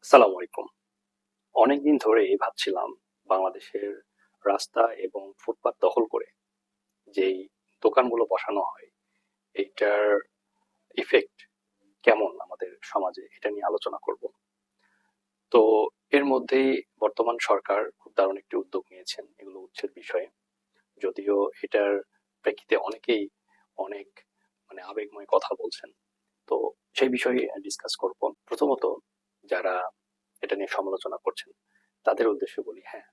আসসালামু আলাইকুম। অনেকদিন ধরেই ভাবছিলাম বাংলাদেশের রাস্তা এবং ফুটপাত দখল করে যেই দোকানগুলো বসানো হয় এইটার ইফেক্ট কেমন আমাদের সমাজে এটা নিয়ে আলোচনা করব। তো এর মধ্যেই বর্তমান সরকার খুব দারুণ একটি উদ্যোগ নিয়েছেন এগুলো উচ্ছেদ বিষয়ে। যদিও এটার প্রেক্ষিতে অনেকেই অনেক আবেগময় কথা বলছেন। তো সেই বিষয়ে ডিসকাস করব। প্রথমত যারা এটা নিয়ে সমালোচনা করছেন তাদের উদ্দেশ্যে বলি, হ্যাঁ,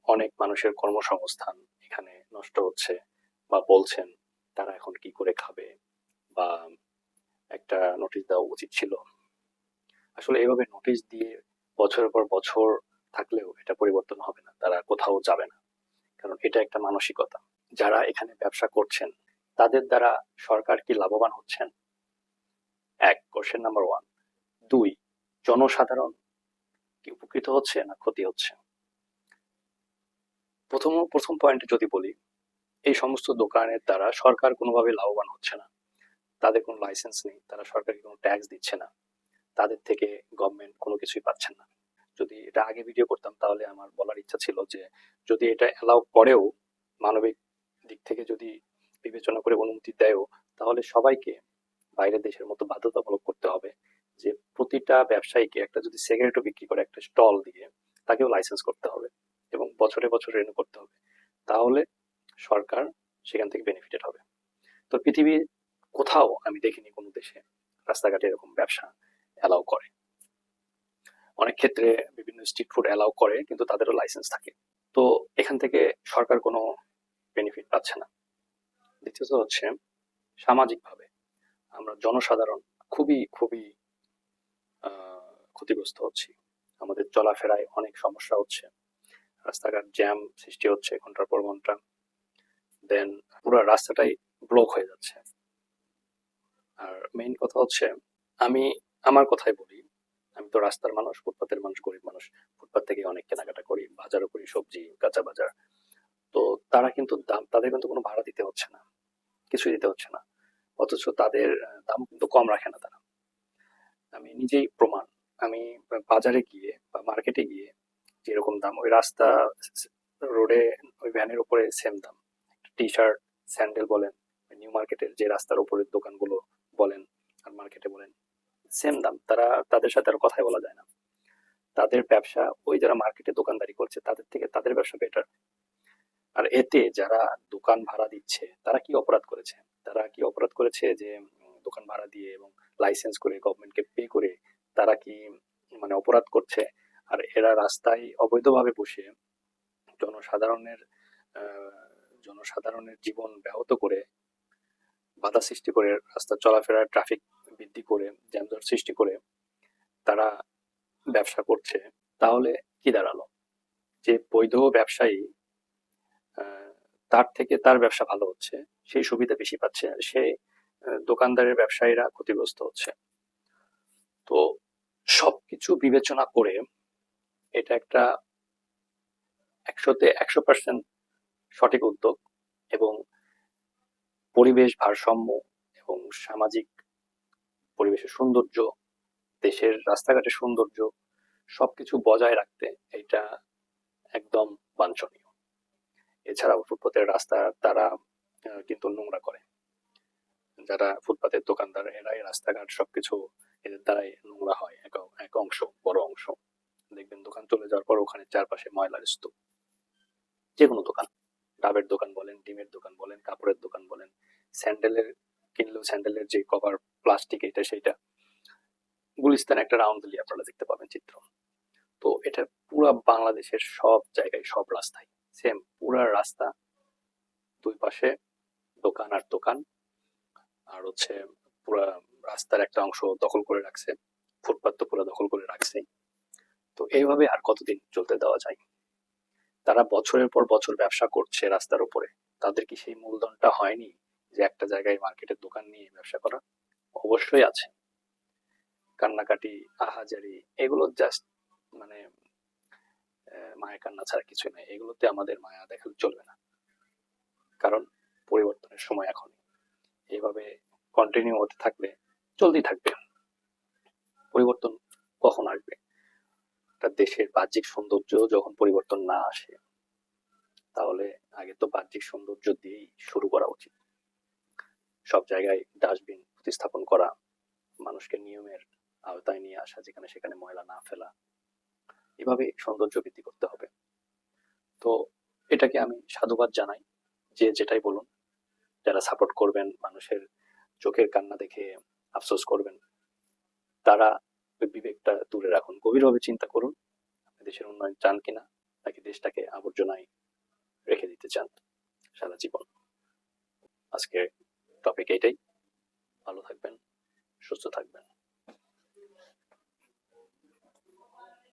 অনেক মানুষের কর্মসংস্থান এখানে নষ্ট হচ্ছে বা বলছেন তারা এখন কি করে খাবে, বা একটা নোটিশ দেওয়া উচিত ছিল। আসলে এভাবে নোটিশ দিয়ে বছরের পর বছর থাকলেও এটা পরিবর্তন হবে না, তারা কোথাও যাবে না। কারণ এটা একটা মানসিকতা। যারা এখানে ব্যবসা করছেন তাদের দ্বারা সরকার কি লাভবান হচ্ছেন? এক, কোশ্চেন নাম্বার ওয়ান। দুই, জনসাধারণ কি উপকৃত হচ্ছে না ক্ষতি হচ্ছে? প্রথম পয়েন্টে যদি বলি, এই সমস্ত দোকানের দ্বারা সরকার কোনোভাবে লাভবান হচ্ছে না। তাদের কোনো লাইসেন্স নেই, তারা সরকারি কোনো ট্যাক্স দিচ্ছে না, তাদের থেকে গভর্নমেন্ট কোনো কিছুই পাচ্ছেন না। যদি এটা আগে ভিডিও করতাম তাহলে আমার বলার ইচ্ছা ছিল যে যদি এটা অ্যালাউ করেও, মানবিক দিক থেকে যদি বিবেচনা করে অনুমতি দেয়ও, তাহলে সবাইকে বাইরের দেশের মতো বাধ্যতামূলক করতে হবে যে প্রতিটা ব্যবসায়ীকে একটা যদি সিগারেটও বিক্রি করে একটা স্টল দিয়ে তাকেও লাইসেন্স করতে হবে এবং বছরে বছর রিনিউ করতে হবে। তাহলে সরকার সেখান থেকে বেনিফিটেড হবে। তো পৃথিবীর কোথাও আমি দেখিনি কোনো দেশে রাস্তাঘাটে এরকম ব্যবসা অ্যালাউ করে। অনেক ক্ষেত্রে বিভিন্ন স্ট্রিট ফুড অ্যালাউ করে কিন্তু তাদেরও লাইসেন্স থাকে। তো এখান থেকে সরকার কোনো বেনিফিট পাচ্ছে না। দ্বিতীয়ত হচ্ছে সামাজিকভাবে আমরা জনসাধারণ খুবই খুবই ক্ষতিগ্রস্ত হচ্ছি। আমাদের চলাফেরায় অনেক সমস্যা হচ্ছে, রাস্তাঘাট জ্যাম সৃষ্টি হচ্ছে ঘন্টার পর ঘন্টা। দেন পুরো রাস্তাটাই ব্লক হয়ে যাচ্ছে। আর মেইন কথা হচ্ছে, আমি আমার কথাই বলি, আমি তো রাস্তার মানুষ, ফুটপাতের মানুষ, গরিব মানুষ। ফুটপাত থেকে অনেক কেনাকাটা করি, বাজারও করি, সবজি কাঁচা বাজার। তো তারা কিন্তু দাম, তাদের কিন্তু কোনো ভাড়া দিতে হচ্ছে না, কিছুই দিতে হচ্ছে না। অথচ তাদের দাম কিন্তু কম রাখে না তারা। আমি নিজেই প্রমাণ। আমি বাজারে গিয়ে বা মার্কেটে গিয়ে যেরকম দাম ওই রাস্তা রোডে ওই ভ্যানের উপরে সেম দাম। টি শার্ট, স্যান্ডেল বলেন, নিউ মার্কেটের যে রাস্তার উপরের দোকানগুলো বলেন, আর মার্কেটে বলেন, সেম দাম। তারা, তাদের সাথে আর কথাই বলা যায় না। তাদের ব্যবসা, ওই যারা মার্কেটে দোকানদারি করছে তাদের থেকে তাদের ব্যবসা বেটার। আর এতে যারা দোকান ভাড়া দিচ্ছে তারা কি অপরাধ করেছে? তারা কি অপরাধ করেছে যে দোকান ভাড়া দিয়ে এবং লাইসেন্স করে গভর্নমেন্টকে পে করে তারা কি অপরাধ করছে? আর এরা রাস্তায় অবৈধভাবে বসে জনসাধারণের আহ, জনসাধারণের জীবন ব্যাহত করে, বাধা সৃষ্টি করে, রাস্তা চলাফেরার ট্রাফিক বৃদ্ধি করে, যানজট সৃষ্টি করে তারা ব্যবসা করছে। তাহলে কি দাঁড়ালো? যে বৈধ ব্যবসায়ী, আহ, তার থেকে তার ব্যবসা ভালো হচ্ছে, সেই সুবিধা বেশি পাচ্ছে, আর সে দোকানদারের ব্যবসায়ীরা ক্ষতিগ্রস্ত হচ্ছে। তো সবকিছু বিবেচনা করে এটা একটা 100-তে 100% সঠিক উদ্যোগ। এবং পরিবেশ ভারসাম্য এবং সামাজিক পরিবেশের সৌন্দর্য, দেশের রাস্তাঘাটের সৌন্দর্য সবকিছু বজায় রাখতে এটা একদম বাঞ্ছনীয়। এছাড়াও ফুটপাতের রাস্তা তারা কিন্তু নোংরা করে, যারা ফুটপাতের দোকানদার এরাই রাস্তাঘাট সবকিছু এদের দ্বারাই নোংরা হয়। এক অংশ, বড় অংশ দেখবেন দোকান চলে যাওয়ার পর ওখানে চারপাশে ময়লার স্তূপ। যে কোনো দোকান, ডাবের দোকান বলেন, ডিমের দোকান বলেন, কাপড়ের দোকান বলেন, স্যান্ডেলের কিনলেও স্যান্ডেলের যে কভার প্লাস্টিক এটা সেইটা, গুলিস্তান একটা রাউন্ড দিলে আপনারা দেখতে পাবেন চিত্র। তো এটা পুরা বাংলাদেশের সব জায়গায় সব রাস্তায় সেম। পুরা রাস্তা দুই পাশে দোকান আর দোকান। আর হচ্ছে পুরা রাস্তার একটা অংশ দখল করে রাখছে, ফুটপাত তো পুরো দখল করে রাখছে। তো এইভাবে আর কতদিন চলতে দেওয়া যায়? তারা বছরের পর বছর ব্যবসা করছে রাস্তার উপরে, তাদের কি সেই মূলধনটা হয়নি যে একটা জায়গায় মার্কেটের দোকান নিয়ে ব্যবসা করা? অবশ্যই আছে। কান্নাকাটি, আহাজারি, এগুলো জাস্ট মানে মায়া কান্না ছাড়া কিছু নাই। এগুলোতে আমাদের মায়া দেখালে চলবে না, কারণ পরিবর্তনের সময় এখন। এইভাবে কন্টিনিউ হতে থাকলে চলতেই থাকবে, পরিবর্তন কখন আসবে দেশের বাহ্যিক সৌন্দর্য যখন পরিবর্তন না আসে, তাহলে আগে তো বাহ্যিক সৌন্দর্য দিয়েই শুরু করা উচিত। সব জায়গায় ডাস্টবিন প্রতিস্থাপন করা, মানুষকে নিয়মের আওতায় নিয়ে আসা, যেখানে সেখানে ময়লা না ফেলা, এভাবে সৌন্দর্য বৃদ্ধি করতে হবে। তো এটাকে আমি সাধুবাদ জানাই, যে যেটাই বলুন। যারা সাপোর্ট করবেন, মানুষের চোখের কান্না দেখে আফসোস করবেন, তারা ওই বিবেকটা দূরে রাখুন, গভীরভাবে চিন্তা করুন দেশের উন্নয়ন চান কিনা, নাকি দেশটাকে আবর্জনায় রেখে দিতে চান সারা জীবন। আজকে টপিক এটাই। ভালো থাকবেন, সুস্থ থাকবেন।